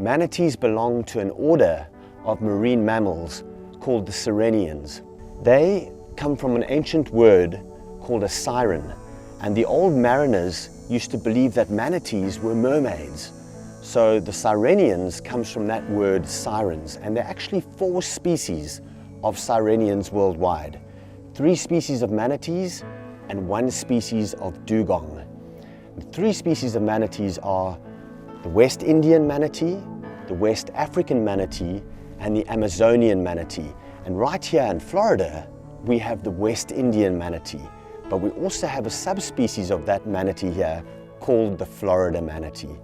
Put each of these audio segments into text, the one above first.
Manatees belong to an order of marine mammals called the sirenians. They come from an ancient word called a siren, and the old mariners used to believe that manatees were mermaids. So the sirenians comes from that word sirens, and there are actually 4 species of sirenians worldwide. 3 species of manatees and 1 species of dugong. The 3 species of manatees are the West Indian manatee, the West African manatee, and the Amazonian manatee. And right here in Florida, we have the West Indian manatee, but we also have a subspecies of that manatee here called the Florida manatee.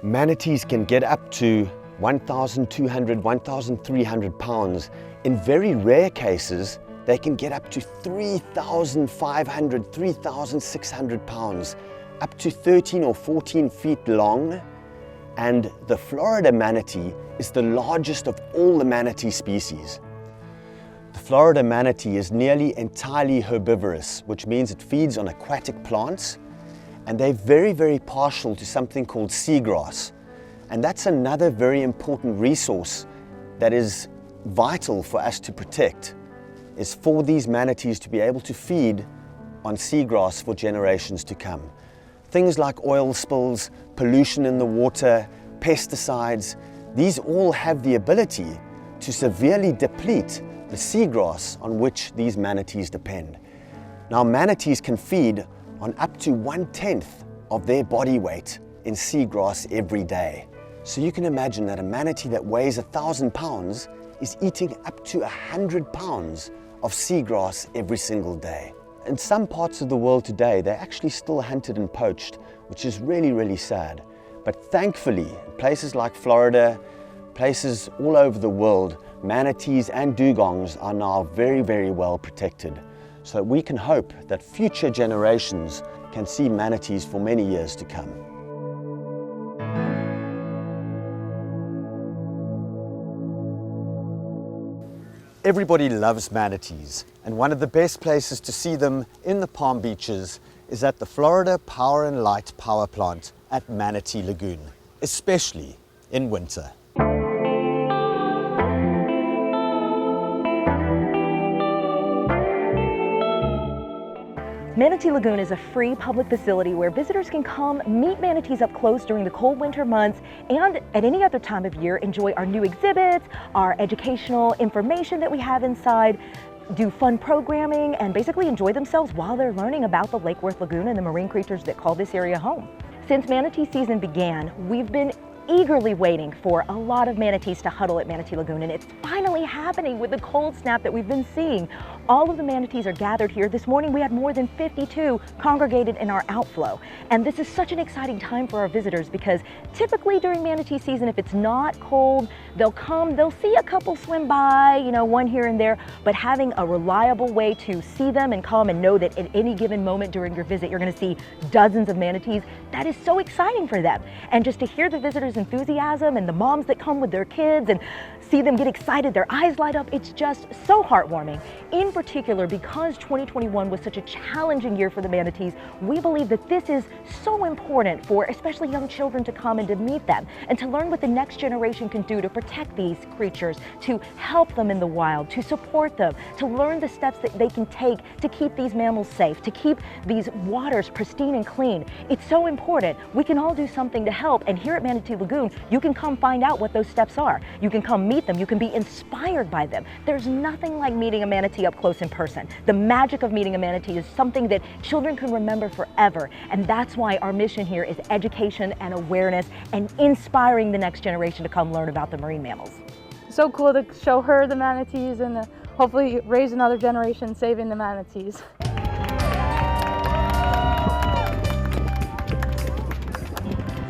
Manatees can get up to 1,200, 1,300 pounds. In very rare cases, they can get up to 3,500, 3,600 pounds, up to 13 or 14 feet long. And the Florida manatee is the largest of all the manatee species. The Florida manatee is nearly entirely herbivorous, which means it feeds on aquatic plants, and they're very, very partial to something called seagrass. And that's another very important resource that is vital for us to protect, is for these manatees to be able to feed on seagrass for generations to come. Things like oil spills, pollution in the water, pesticides, these all have the ability to severely deplete the seagrass on which these manatees depend. Now, manatees can feed on up to 1/10 of their body weight in seagrass every day. So you can imagine that a manatee that weighs 1,000 pounds is eating up to 100 pounds of seagrass every single day. In some parts of the world today, they're actually still hunted and poached, which is really, really sad. But thankfully, places like Florida, places all over the world, manatees and dugongs are now very, very well protected. So we can hope that future generations can see manatees for many years to come. Everybody loves manatees, and one of the best places to see them in the Palm Beaches is at the Florida Power and Light Power Plant at Manatee Lagoon, especially in winter. Manatee Lagoon is a free public facility where visitors can come meet manatees up close during the cold winter months, and at any other time of year enjoy our new exhibits, our educational information that we have inside, do fun programming, and basically enjoy themselves while they're learning about the Lake Worth Lagoon and the marine creatures that call this area home. Since manatee season began, we've been eagerly waiting for a lot of manatees to huddle at Manatee Lagoon, and it's finally happening with the cold snap that we've been seeing. All of the manatees are gathered here. This morning we had more than 52 congregated in our outflow, and this is such an exciting time for our visitors because typically during manatee season, if it's not cold, they'll come, they'll see a couple swim by, you know, one here and there, but having a reliable way to see them and come and know that at any given moment during your visit you're going to see dozens of manatees, that is so exciting for them. And just to hear the visitors' enthusiasm and the moms that come with their kids and see them get excited, their eyes light up, it's just so heartwarming. In particular, because 2021 was such a challenging year for the manatees, we believe that this is so important for especially young children to come and to meet them and to learn what the next generation can do to protect these creatures, to help them in the wild, to support them, to learn the steps that they can take to keep these mammals safe, to keep these waters pristine and clean. It's so important. We can all do something to help, and here at Manatee Lagoon, you can come find out what those steps are. You can come meet them. You can be inspired by them. There's nothing like meeting a manatee up close in person. The magic of meeting a manatee is something that children can remember forever, and that's why our mission here is education and awareness and inspiring the next generation to come learn about the marine mammals. So cool to show her the manatees and hopefully raise another generation saving the manatees.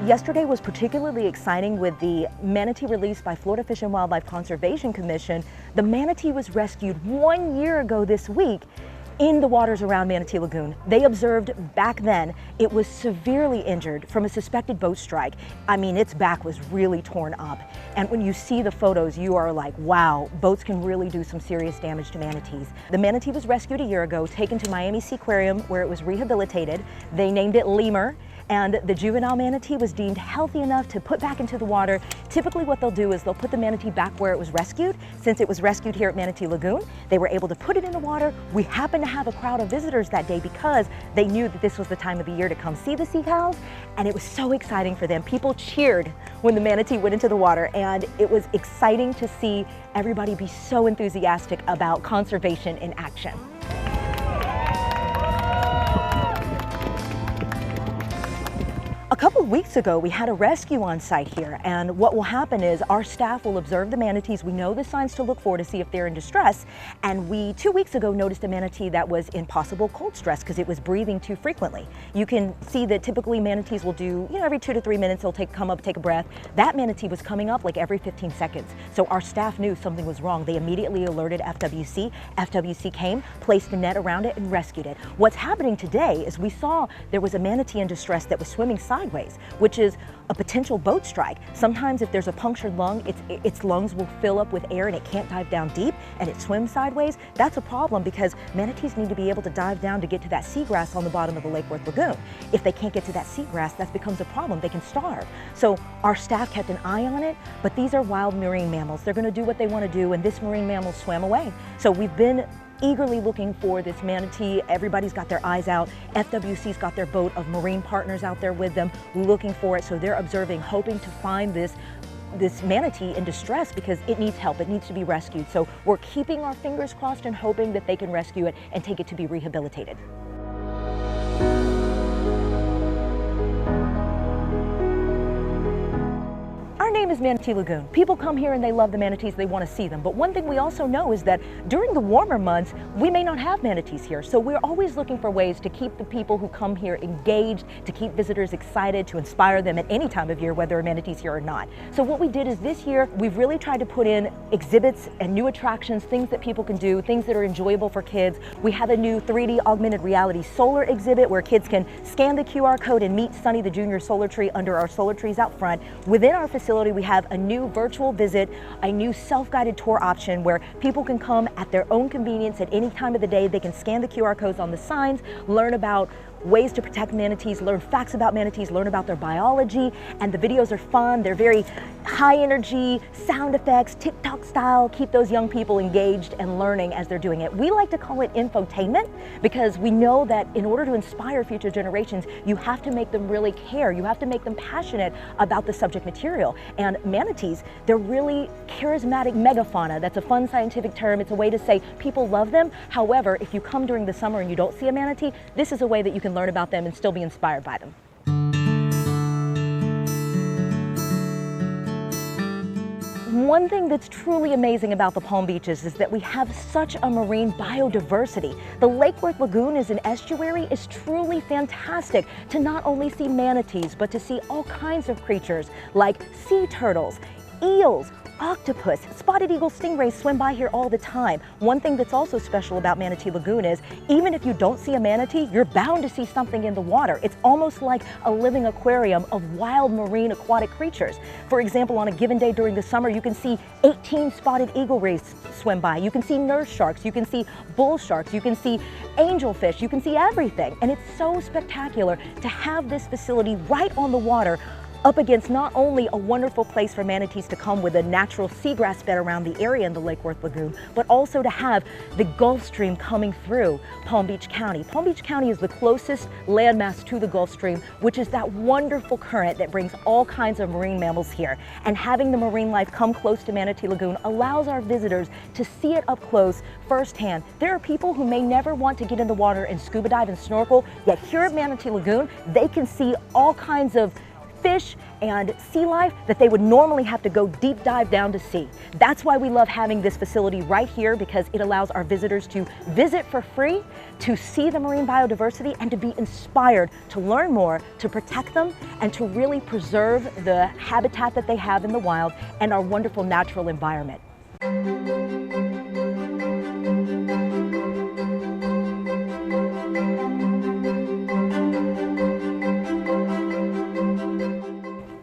Yesterday was particularly exciting with the manatee released by Florida Fish and Wildlife Conservation Commission. The manatee was rescued 1 year ago this week in the waters around Manatee Lagoon. They observed back then it was severely injured from a suspected boat strike. I mean, its back was really torn up. And when you see the photos, you are like, wow, boats can really do some serious damage to manatees. The manatee was rescued a year ago, taken to Miami Seaquarium where it was rehabilitated. They named it Lemur. and the juvenile manatee was deemed healthy enough to put back into the water. Typically what they'll do is they'll put the manatee back where it was rescued. Since it was rescued here at Manatee Lagoon, they were able to put it in the water. We happened to have a crowd of visitors that day because they knew that this was the time of the year to come see the sea cows, and it was so exciting for them. People cheered when the manatee went into the water, and it was exciting to see everybody be so enthusiastic about conservation in action. A couple of weeks ago, we had a rescue on site here, and what will happen is our staff will observe the manatees. We know the signs to look for to see if they're in distress, and we 2 weeks ago noticed a manatee that was in possible cold stress because it was breathing too frequently. You can see that typically manatees will do, every 2 to 3 minutes they'll come up, take a breath. That manatee was coming up like every 15 seconds. So our staff knew something was wrong. They immediately alerted FWC. FWC came, placed a net around it, and rescued it. What's happening today is we saw there was a manatee in distress that was swimming sideways, which is a potential boat strike. Sometimes if there's a punctured lung, its lungs will fill up with air and it can't dive down deep and it swims sideways. That's a problem because manatees need to be able to dive down to get to that seagrass on the bottom of the Lake Worth Lagoon. If they can't get to that seagrass, that becomes a problem. They can starve. So our staff kept an eye on it, but these are wild marine mammals. They're going to do what they want to do, and this marine mammal swam away. So we've been eagerly looking for this manatee. Everybody's got their eyes out. FWC's got their boat of marine partners out there with them looking for it. So they're observing, hoping to find this manatee in distress because it needs help. It needs to be rescued. So we're keeping our fingers crossed and hoping that they can rescue it and take it to be rehabilitated. Our name is Manatee Lagoon. People come here and they love the manatees, they want to see them. But one thing we also know is that during the warmer months, we may not have manatees here. So we're always looking for ways to keep the people who come here engaged, to keep visitors excited, to inspire them at any time of year, whether a manatee's here or not. So what we did is this year, we've really tried to put in exhibits and new attractions, things that people can do, things that are enjoyable for kids. We have a new 3D augmented reality solar exhibit where kids can scan the QR code and meet Sunny the Junior Solar Tree under our solar trees out front. Within our facility, we have a new virtual visit, a new self-guided tour option where people can come at their own convenience at any time of the day. They can scan the QR codes on the signs, learn about ways to protect manatees, learn facts about manatees, learn about their biology, and the videos are fun. They're very high energy, sound effects, TikTok style, keep those young people engaged and learning as they're doing it. We like to call it infotainment because we know that in order to inspire future generations, you have to make them really care. You have to make them passionate about the subject material. And manatees, they're really charismatic megafauna. That's a fun scientific term. It's a way to say people love them. However, if you come during the summer and you don't see a manatee, this is a way that you can learn about them and still be inspired by them. One thing that's truly amazing about the Palm Beaches is that we have such a marine biodiversity. The Lake Worth Lagoon as an estuary is truly fantastic to not only see manatees, but to see all kinds of creatures like sea turtles, eels, octopus, spotted eagle stingrays swim by here all the time. One thing that's also special about Manatee Lagoon is even if you don't see a manatee, you're bound to see something in the water. It's almost like a living aquarium of wild marine aquatic creatures. For example, on a given day during the summer, you can see 18 spotted eagle rays swim by. You can see nurse sharks, you can see bull sharks, you can see angelfish, you can see everything. And it's so spectacular to have this facility right on the water up against not only a wonderful place for manatees to come with a natural seagrass bed around the area in the Lake Worth Lagoon, but also to have the Gulf Stream coming through Palm Beach County. Palm Beach County is the closest landmass to the Gulf Stream, which is that wonderful current that brings all kinds of marine mammals here. And having the marine life come close to Manatee Lagoon allows our visitors to see it up close firsthand. There are people who may never want to get in the water and scuba dive and snorkel, yet here at Manatee Lagoon, they can see all kinds of fish and sea life that they would normally have to go deep dive down to see. That's why we love having this facility right here, because it allows our visitors to visit for free, to see the marine biodiversity, and to be inspired to learn more, to protect them, and to really preserve the habitat that they have in the wild and our wonderful natural environment.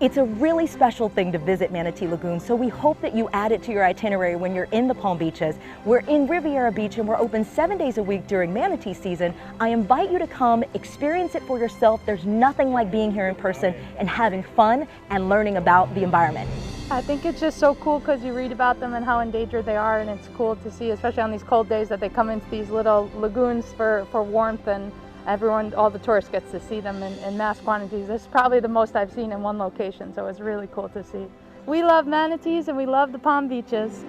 It's a really special thing to visit Manatee Lagoon, so we hope that you add it to your itinerary when you're in the Palm Beaches. We're in Riviera Beach and we're open 7 days a week during manatee season. I invite you to come, experience it for yourself. There's nothing like being here in person and having fun and learning about the environment. I think it's just so cool because you read about them and how endangered they are, and it's cool to see, especially on these cold days, that they come into these little lagoons for warmth, and everyone, all the tourists gets to see them in mass quantities. This is probably the most I've seen in one location, so it's really cool to see. We love manatees and we love the Palm Beaches.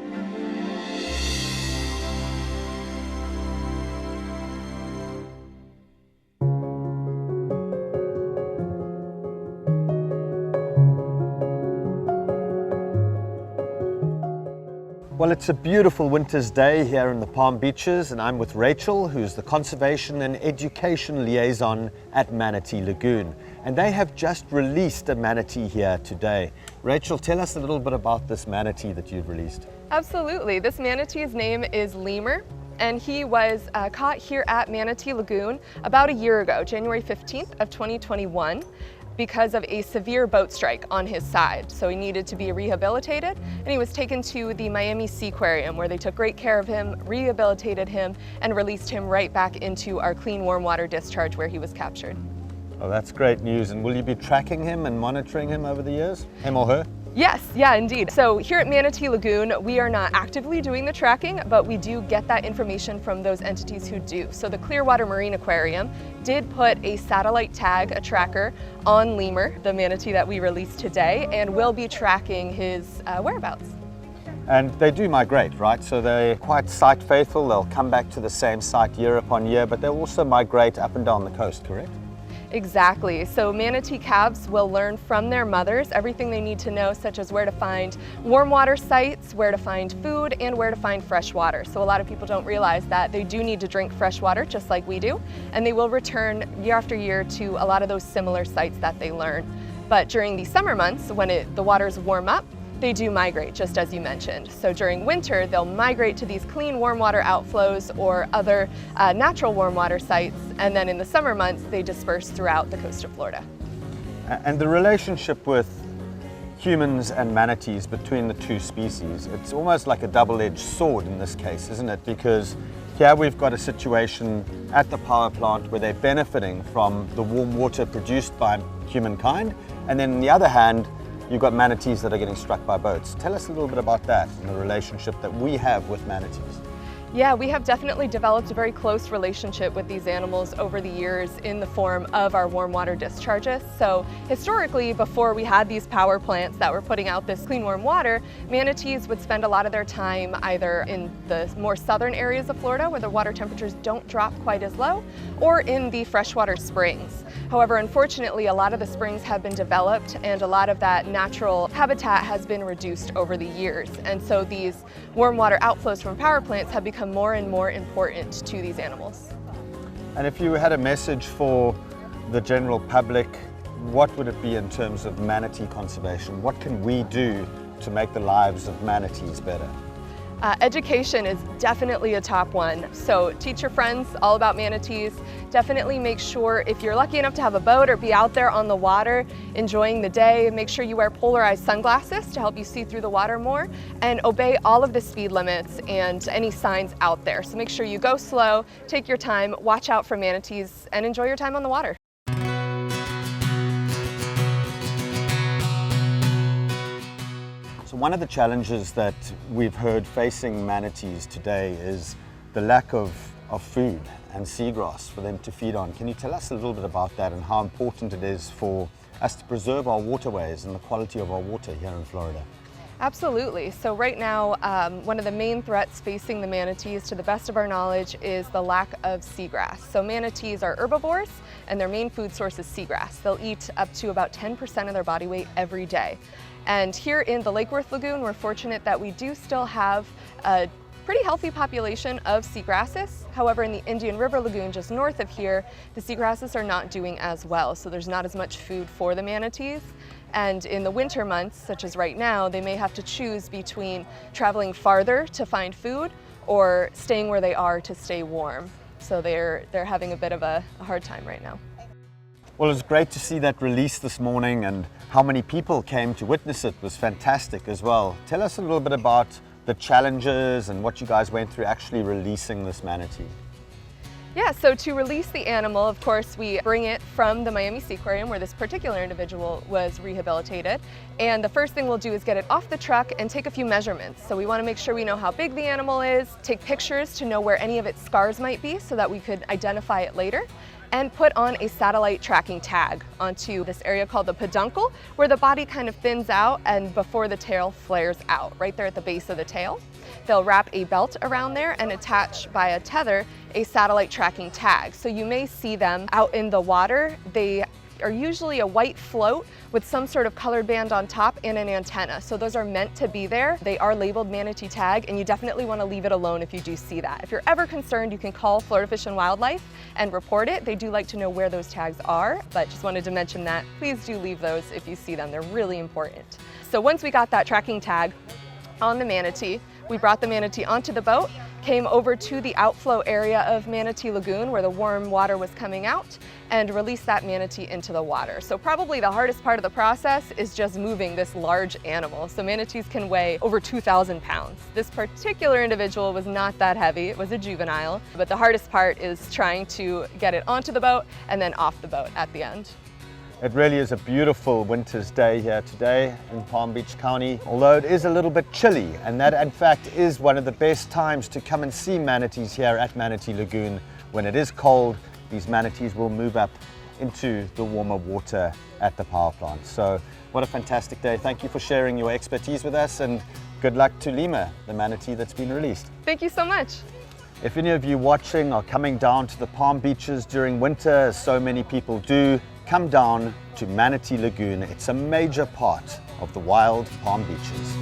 Well, it's a beautiful winter's day here in the Palm Beaches, and I'm with Rachel, who's the Conservation and Education Liaison at Manatee Lagoon. And they have just released a manatee here today. Rachel, tell us a little bit about this manatee that you've released. Absolutely. This manatee's name is Lemur, and he was caught here at Manatee Lagoon about a year ago, January 15th of 2021. Because of a severe boat strike on his side. So he needed to be rehabilitated, and he was taken to the Miami Seaquarium, where they took great care of him, rehabilitated him, and released him right back into our clean warm water discharge where he was captured. Oh, that's great news. And will you be tracking him and monitoring him over the years? Him or her? Yes, yeah, indeed. So here at Manatee Lagoon, we are not actively doing the tracking, but we do get that information from those entities who do. So the Clearwater Marine Aquarium did put a satellite tag, a tracker, on Lemur, the manatee that we released today, and will be tracking his whereabouts. And they do migrate, right? So they're quite site faithful. They'll come back to the same site year upon year, but they'll also migrate up and down the coast, correct? Exactly. So manatee calves will learn from their mothers everything they need to know, such as where to find warm water sites, where to find food, and where to find fresh water. So a lot of people don't realize that they do need to drink fresh water just like we do, and they will return year after year to a lot of those similar sites that they learn. But during the summer months, when the waters warm up, they do migrate, just as you mentioned. So during winter, they'll migrate to these clean warm water outflows or other natural warm water sites, and then in the summer months, they disperse throughout the coast of Florida. And the relationship with humans and manatees between the two species, it's almost like a double-edged sword in this case, isn't it? Because here we've got a situation at the power plant where they're benefiting from the warm water produced by humankind, and then on the other hand, you've got manatees that are getting struck by boats. Tell us a little bit about that and the relationship that we have with manatees. Yeah, we have definitely developed a very close relationship with these animals over the years in the form of our warm water discharges. So historically, before we had these power plants that were putting out this clean warm water, manatees would spend a lot of their time either in the more southern areas of Florida where the water temperatures don't drop quite as low, or in the freshwater springs. However, unfortunately, a lot of the springs have been developed and a lot of that natural habitat has been reduced over the years. And so these warm water outflows from power plants have become more and more important to these animals. And if you had a message for the general public, what would it be in terms of manatee conservation? What can we do to make the lives of manatees better? Education is definitely a top one. So teach your friends all about manatees. Definitely make sure, if you're lucky enough to have a boat or be out there on the water enjoying the day, make sure you wear polarized sunglasses to help you see through the water more, and obey all of the speed limits and any signs out there. So make sure you go slow, take your time, watch out for manatees, and enjoy your time on the water. So one of the challenges that we've heard facing manatees today is the lack of food and seagrass for them to feed on. Can you tell us a little bit about that and how important it is for us to preserve our waterways and the quality of our water here in Florida? Absolutely. So right now, one of the main threats facing the manatees, to the best of our knowledge, is the lack of seagrass. So manatees are herbivores, and their main food source is seagrass. They'll eat up to about 10% of their body weight every day. And here in the Lake Worth Lagoon, we're fortunate that we do still have a pretty healthy population of seagrasses. However, in the Indian River Lagoon just north of here, the seagrasses are not doing as well, so there's not as much food for the manatees. And in the winter months, such as right now, they may have to choose between traveling farther to find food or staying where they are to stay warm. So they're having a bit of a hard time right now. Well, it was great to see that release this morning, and how many people came to witness it was fantastic as well. Tell us a little bit about the challenges and what you guys went through actually releasing this manatee. Yeah, so to release the animal, of course, we bring it from the Miami Seaquarium where this particular individual was rehabilitated. And the first thing we'll do is get it off the truck and take a few measurements. So we want to make sure we know how big the animal is, take pictures to know where any of its scars might be so that we could identify it later, and put on a satellite tracking tag onto this area called the peduncle, where the body kind of thins out and before the tail flares out, right there at the base of the tail. They'll wrap a belt around there and attach by a tether a satellite tracking tag. So you may see them out in the water. They are usually a white float with some sort of colored band on top and an antenna. So those are meant to be there. They are labeled manatee tag, and you definitely want to leave it alone if you do see that. If you're ever concerned, you can call Florida Fish and Wildlife and report it. They do like to know where those tags are, but just wanted to mention that. Please do leave those if you see them. They're really important. So once we got that tracking tag on the manatee, we brought the manatee onto the boat, came over to the outflow area of Manatee Lagoon where the warm water was coming out, and released that manatee into the water. So probably the hardest part of the process is just moving this large animal. So manatees can weigh over 2,000 pounds. This particular individual was not that heavy, it was a juvenile, but the hardest part is trying to get it onto the boat and then off the boat at the end. It really is a beautiful winter's day here today in Palm Beach County, although it is a little bit chilly, and that in fact is one of the best times to come and see manatees here at Manatee Lagoon. When it is cold, these manatees will move up into the warmer water at the power plant. So what a fantastic day. Thank you for sharing your expertise with us, and good luck to Lima, the manatee that's been released. Thank you so much. If any of you watching are coming down to the Palm Beaches during winter, as so many people do, come down to Manatee Lagoon. It's a major part of the wild Palm Beaches.